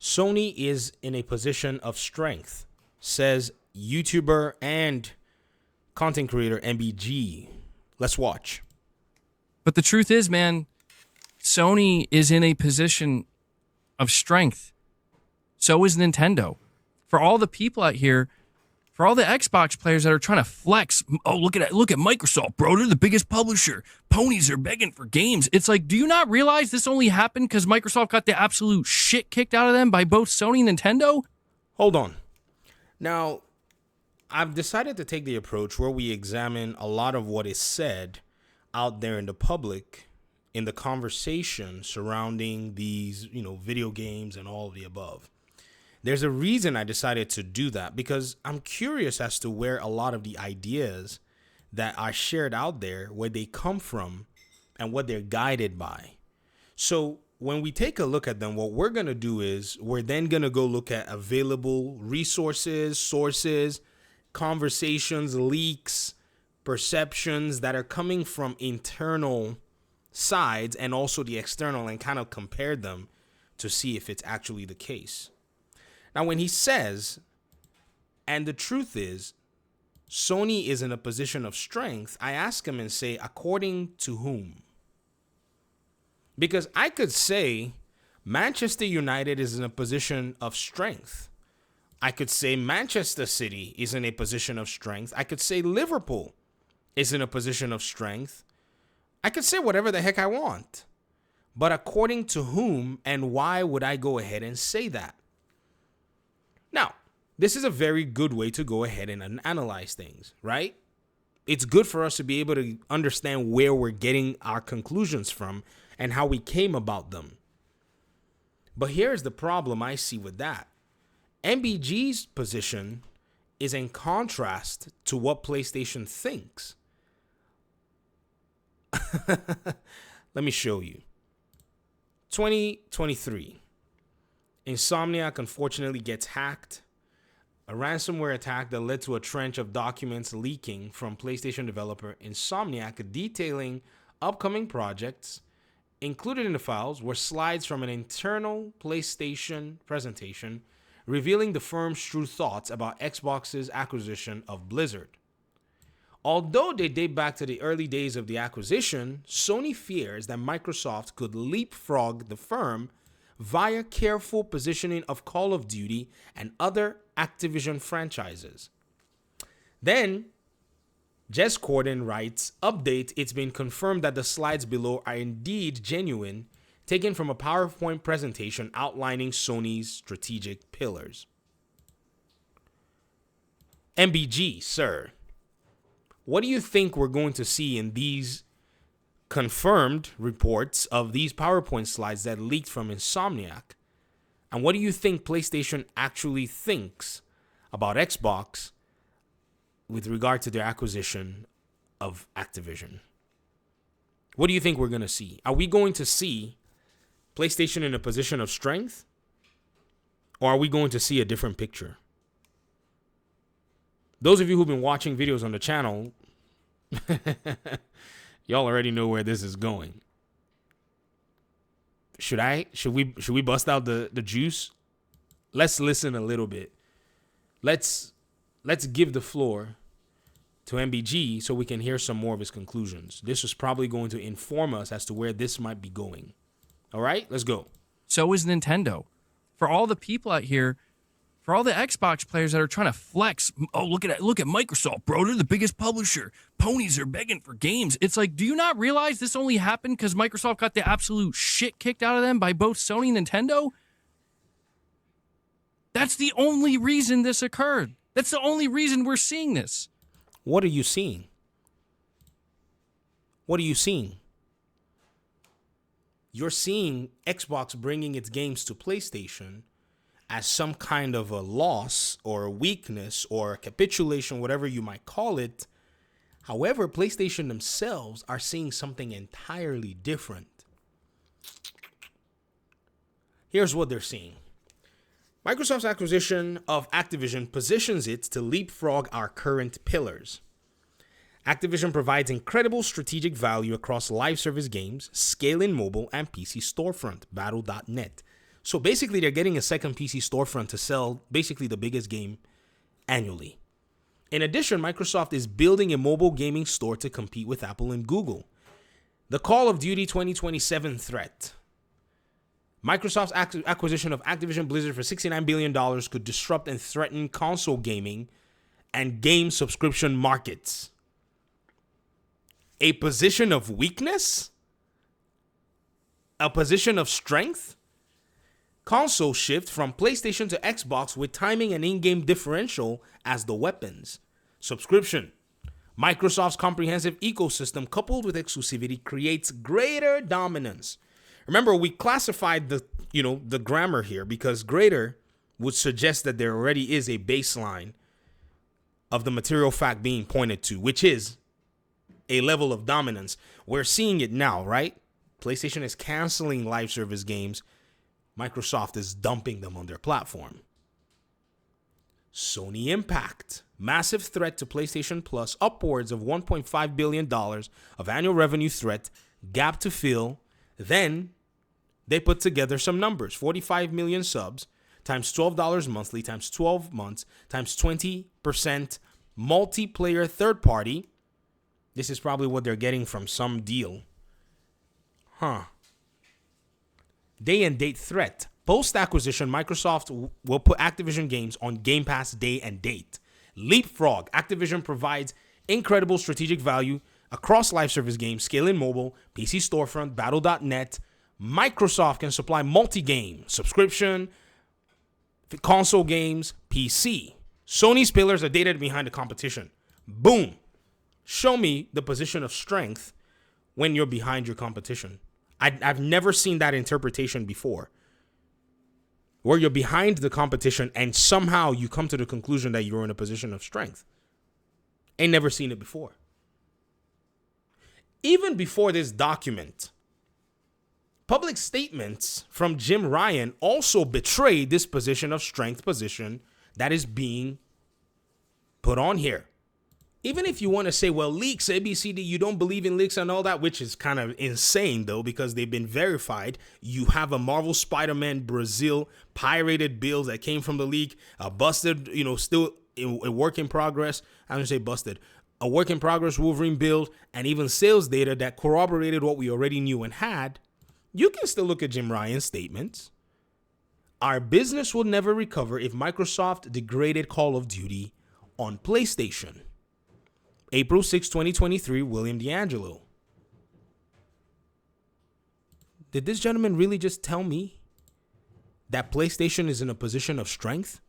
Sony is in a position of strength, says YouTuber and content creator MBG. Let's watch. But the truth is, man, Sony is in a position of strength. So is Nintendo. For all the people out here, for all the Xbox players that are trying to flex, oh, look at Microsoft, bro. They're the biggest publisher. Ponies are begging for games. It's like, do you not realize this only happened because Microsoft got the absolute shit kicked out of them by both Sony and Nintendo? Hold on. Now, I've decided to take the approach where we examine a lot of what is said out there in the public, in the conversation surrounding these, video games and all of the above. There's a reason I decided to do that, because I'm curious as to where a lot of the ideas that are shared out there, where they come from and what they're guided by. So when we take a look at them, what we're going to do is we're then going to go look at available resources, sources, conversations, leaks, perceptions that are coming from internal sides and also the external, and kind of compare them to see if it's actually the case. Now, when he says, and the truth is, Sony is in a position of strength, I ask him and say, according to whom? Because I could say Manchester United is in a position of strength. I could say Manchester City is in a position of strength. I could say Liverpool is in a position of strength. I could say whatever the heck I want. But according to whom and why would I go ahead and say that? Now, this is a very good way to go ahead and analyze things, right? It's good for us to be able to understand where we're getting our conclusions from and how we came about them. But here's the problem I see with that. MBG's position is in contrast to what PlayStation thinks. Let me show you. 2023. Insomniac unfortunately gets hacked. A ransomware attack that led to a trench of documents leaking from PlayStation developer Insomniac detailing upcoming projects. Included in the files were slides from an internal PlayStation presentation revealing the firm's true thoughts about Xbox's acquisition of Blizzard. Although they date back to the early days of the acquisition, Sony fears that Microsoft could leapfrog the firm via careful positioning of Call of Duty and other Activision franchises. Then, Jez Corden writes, update, it's been confirmed that the slides below are indeed genuine, taken from a PowerPoint presentation outlining Sony's strategic pillars. MBG, sir, what do you think we're going to see in these confirmed reports of these PowerPoint slides that leaked from Insomniac? And what do you think PlayStation actually thinks about Xbox with regard to their acquisition of Activision? What do you think we're going to see? Are we going to see PlayStation in a position of strength? Or are we going to see a different picture? Those of you who've been watching videos on the channel, y'all already know where this is going. Should we bust out the juice? Let's listen a little bit. Let's give the floor to MBG so we can hear some more of his conclusions. This is probably going to inform us as to where this might be going. All right, let's go. So is Nintendo. For all the people out here, for all the Xbox players that are trying to flex, oh, look at Microsoft, bro. They're the biggest publisher. Ponies are begging for games. It's like, do you not realize this only happened because Microsoft got the absolute shit kicked out of them by both Sony and Nintendo? That's the only reason this occurred. That's the only reason we're seeing this. What are you seeing? What are you seeing? You're seeing Xbox bringing its games to PlayStation as some kind of a loss or a weakness or a capitulation, whatever you might call it. However, PlayStation themselves are seeing something entirely different. Here's what they're seeing. Microsoft's acquisition of Activision positions it to leapfrog our current pillars. Activision provides incredible strategic value across live service games, scale in mobile, and PC storefront, Battle.net. So basically, they're getting a second PC storefront to sell basically the biggest game annually. In addition, Microsoft is building a mobile gaming store to compete with Apple and Google. The Call of Duty 2027 threat. Microsoft's acquisition of Activision Blizzard for $69 billion could disrupt and threaten console gaming and game subscription markets. A position of weakness? A position of strength? Console shift from PlayStation to Xbox with timing and in-game differential as the weapons. Subscription. Microsoft's comprehensive ecosystem coupled with exclusivity creates greater dominance. Remember, we classified the grammar here because greater would suggest that there already is a baseline of the material fact being pointed to, which is a level of dominance. We're seeing it now, right? PlayStation is canceling live service games. Microsoft is dumping them on their platform. Sony impact. Massive threat to PlayStation Plus, upwards of $1.5 billion of annual revenue threat, gap to fill. Then they put together some numbers. 45 million subs times $12 monthly times 12 months times 20% multiplayer third party. This is probably what they're getting from some deal. Day and date threat. Post-acquisition, Microsoft will put Activision games on Game Pass day and date. Leapfrog. Activision provides incredible strategic value across live service games, scaling mobile, PC storefront, battle.net. Microsoft can supply multi-game, subscription, console games, PC. Sony's pillars are dated behind the competition. Boom. Show me the position of strength when you're behind your competition. I've never seen that interpretation before, where you're behind the competition and somehow you come to the conclusion that you're in a position of strength. Ain't never seen it before. Even before this document, public statements from Jim Ryan also betray this position of strength position that is being put on here. Even if you want to say, well, leaks, ABCD, you don't believe in leaks and all that, which is kind of insane, though, because they've been verified. You have a Marvel Spider-Man Brazil pirated build that came from the leak, a busted, still a work in progress. I don't say busted. A work in progress Wolverine build, and even sales data that corroborated what we already knew and had. You can still look at Jim Ryan's statements. Our business will never recover if Microsoft degraded Call of Duty on PlayStation. April 6, 2023, William D'Angelo. Did this gentleman really just tell me that PlayStation is in a position of strength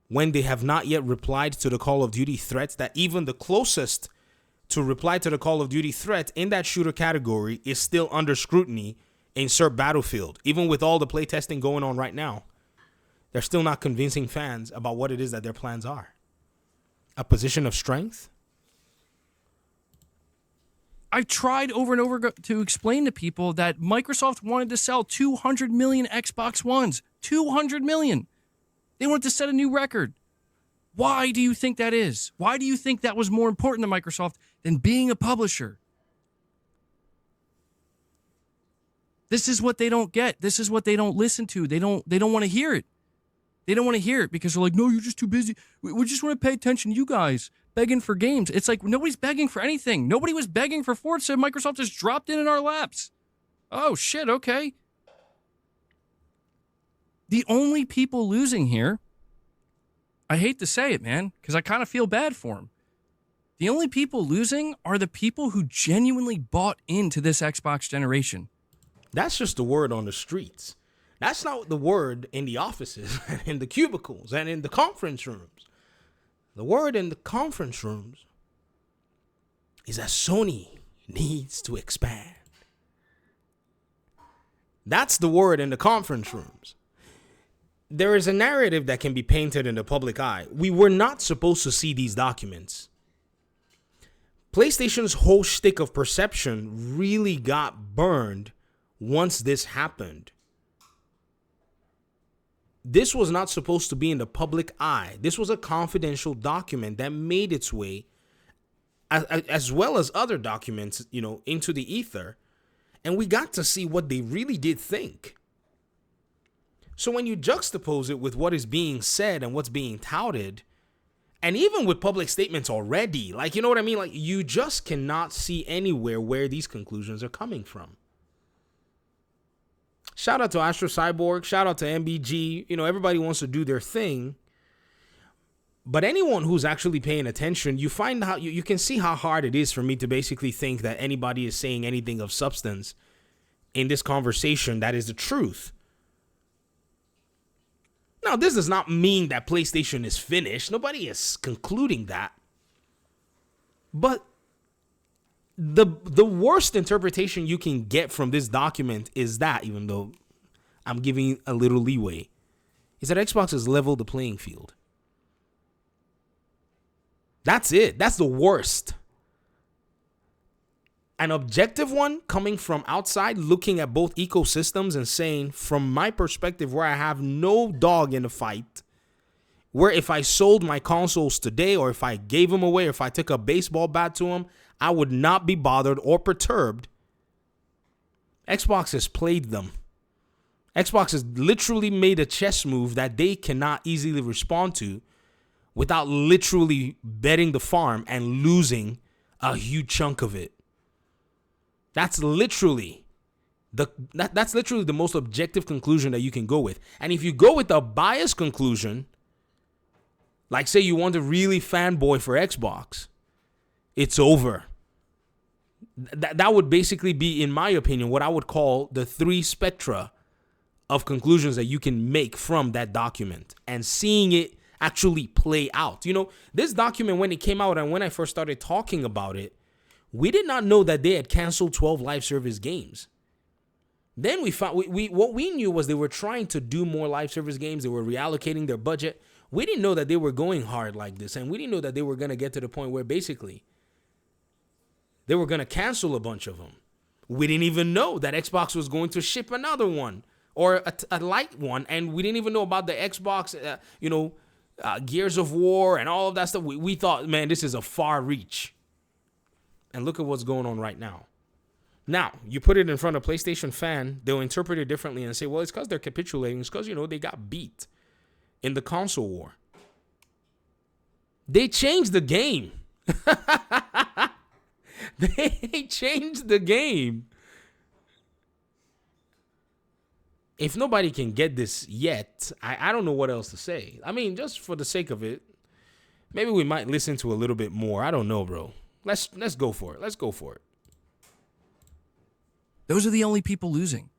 when they have not yet replied to the Call of Duty threats, that even the closest to reply to the Call of Duty threat in that shooter category is still under scrutiny? Insert Battlefield. Even with all the playtesting going on right now, they're still not convincing fans about what it is that their plans are. A position of strength? I've tried over and over to explain to people that Microsoft wanted to sell 200 million Xbox Ones. 200 million. They wanted to set a new record. Why do you think that is? Why do you think that was more important to Microsoft than being a publisher? This is what they don't get. This is what they don't listen to. They don't want to hear it. They don't want to hear it because they're like, no, you're just too busy. We just want to pay attention to you guys begging for games. It's like nobody's begging for anything. Nobody was begging for Forza. Microsoft just dropped in our laps. Oh, shit, okay. The only people losing here, I hate to say it, man, because I kind of feel bad for them. The only people losing are the people who genuinely bought into this Xbox generation. That's just the word on the streets. That's not the word in the offices and in the cubicles and in the conference rooms. The word in the conference rooms is that Sony needs to expand. That's the word in the conference rooms. There is a narrative that can be painted in the public eye. We were not supposed to see these documents. PlayStation's whole shtick of perception really got burned once this happened. This was not supposed to be in the public eye. This was a confidential document that made its way, as well as other documents, into the ether. And we got to see what they really did think. So when you juxtapose it with what is being said and what's being touted, and even with public statements already, like, you know what I mean? Like, you just cannot see anywhere where these conclusions are coming from. Shout out to Astro Cyborg. Shout out to MBG. You know, everybody wants to do their thing. But anyone who's actually paying attention, you find how you can see how hard it is for me to basically think that anybody is saying anything of substance in this conversation that is the truth. Now, this does not mean that PlayStation is finished. Nobody is concluding that. But the worst interpretation you can get from this document is that, even though I'm giving a little leeway, is that Xbox has leveled the playing field. That's it. That's the worst. An objective one coming from outside, looking at both ecosystems and saying, from my perspective, where I have no dog in the fight, where if I sold my consoles today, or if I gave them away, or if I took a baseball bat to them, I would not be bothered or perturbed. Xbox has played them. Xbox has literally made a chess move that they cannot easily respond to without literally betting the farm and losing a huge chunk of it. That's literally the most objective conclusion that you can go with. And if you go with a biased conclusion, like say you want to really fanboy for Xbox, it's over. That would basically be, in my opinion, what I would call the three spectra of conclusions that you can make from that document and seeing it actually play out. You know, this document, when it came out and when I first started talking about it, we did not know that they had canceled 12 live service games. Then we found what we knew was they were trying to do more live service games. They were reallocating their budget. We didn't know that they were going hard like this, and we didn't know that they were going to get to the point where basically they were going to cancel a bunch of them. We didn't even know that Xbox was going to ship another one or a light one, and we didn't even know about the Xbox, Gears of War and all of that stuff. We thought, man, this is a far reach. And look at what's going on right now. Now, you put it in front of a PlayStation fan, they'll interpret it differently and say, well, it's because they're capitulating. It's because, they got beat in the console war. They changed the game. They changed the game. If nobody can get this yet, I don't know what else to say. I mean, just for the sake of it, maybe we might listen to a little bit more. I don't know, bro. Let's go for it. Let's go for it. Those are the only people losing.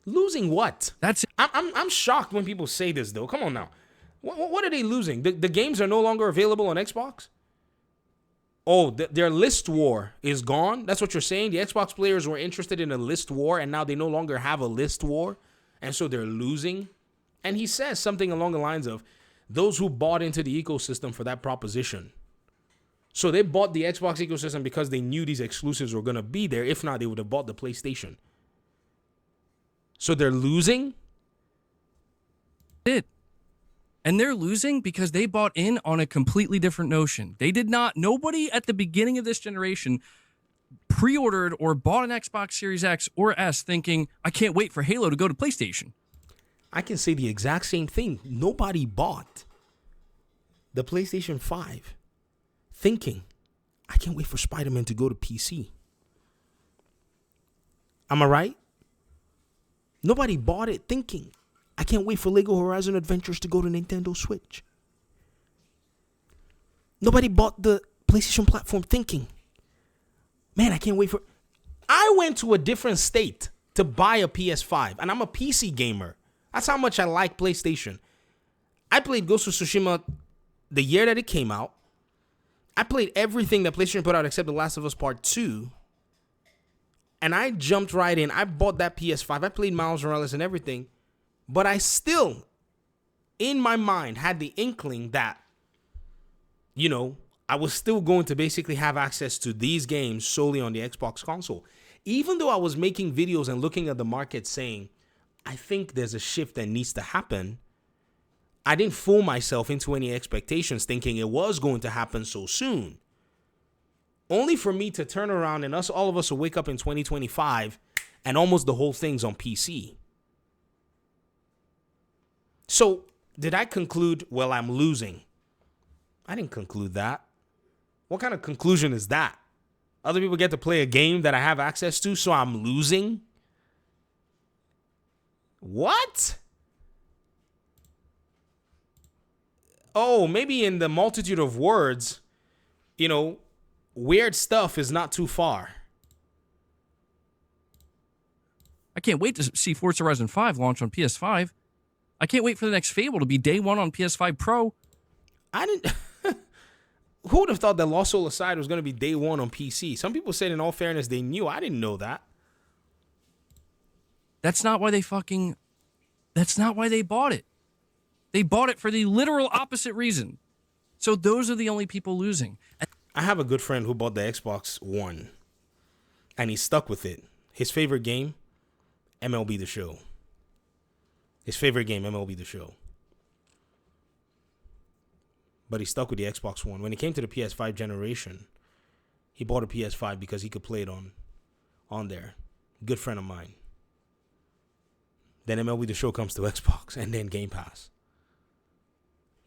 Losing what? That's it. I'm shocked when people say this, though. Come on now. What are they losing? The games are no longer available on Xbox? Oh, their list war is gone? That's what you're saying? The Xbox players were interested in a list war, and now they no longer have a list war, and so they're losing? And he says something along the lines of, those who bought into the ecosystem for that proposition. So they bought the Xbox ecosystem because they knew these exclusives were going to be there. If not, they would have bought the PlayStation. So they're losing? And they're losing because they bought in on a completely different notion. Nobody at the beginning of this generation pre-ordered or bought an Xbox Series X or S thinking, I can't wait for Halo to go to PlayStation. I can say the exact same thing. Nobody bought the PlayStation 5 thinking, I can't wait for Spider-Man to go to PC. Am I right? Nobody bought it thinking, I can't wait for Lego Horizon Adventures to go to Nintendo Switch. Nobody bought the PlayStation platform thinking, man, I can't wait for... I went to a different state to buy a PS5, and I'm a PC gamer. That's how much I like PlayStation. I played Ghost of Tsushima the year that it came out. I played everything that PlayStation put out except The Last of Us Part 2. And I jumped right in. I bought that PS5. I played Miles Morales and everything. But I still, in my mind, had the inkling that, I was still going to basically have access to these games solely on the Xbox console. Even though I was making videos and looking at the market saying, I think there's a shift that needs to happen, I didn't fool myself into any expectations thinking it was going to happen so soon. Only for me to turn around and all of us will wake up in 2025 and almost the whole thing's on PC. So did I conclude, well, I'm losing? I didn't conclude that. What kind of conclusion is that? Other people get to play a game that I have access to, so I'm losing? What? Oh, maybe in the multitude of words, weird stuff is not too far. I can't wait to see Forza Horizon 5 launch on PS5. I can't wait for the next Fable to be day one on PS5 Pro. I didn't... Who would have thought that Lost Soul Aside was going to be day one on PC? Some people said, in all fairness, they knew. I didn't know that. That's not why they bought it. They bought it for the literal opposite reason. So those are the only people losing. I have a good friend who bought the Xbox One, and he's stuck with it. His favorite game, MLB The Show. His favorite game, MLB The Show. But he's stuck with the Xbox One. When it came to the PS5 generation, he bought a PS5 because he could play it on there. Good friend of mine. Then MLB The Show comes to Xbox, and then Game Pass.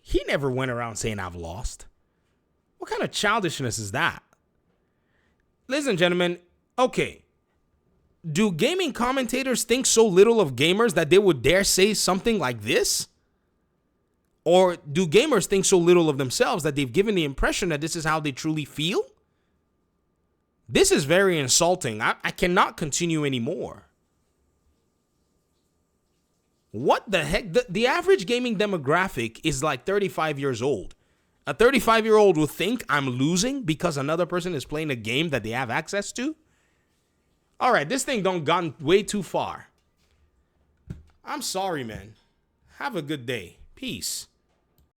He never went around saying, I've lost. What kind of childishness is that? Ladies and gentlemen, okay. Do gaming commentators think so little of gamers that they would dare say something like this? Or do gamers think so little of themselves that they've given the impression that this is how they truly feel? This is very insulting. I cannot continue anymore. What the heck? The average gaming demographic is like 35 years old. A 35-year-old will think I'm losing because another person is playing a game that they have access to? All right, this thing done gone way too far. I'm sorry, man. Have a good day. Peace.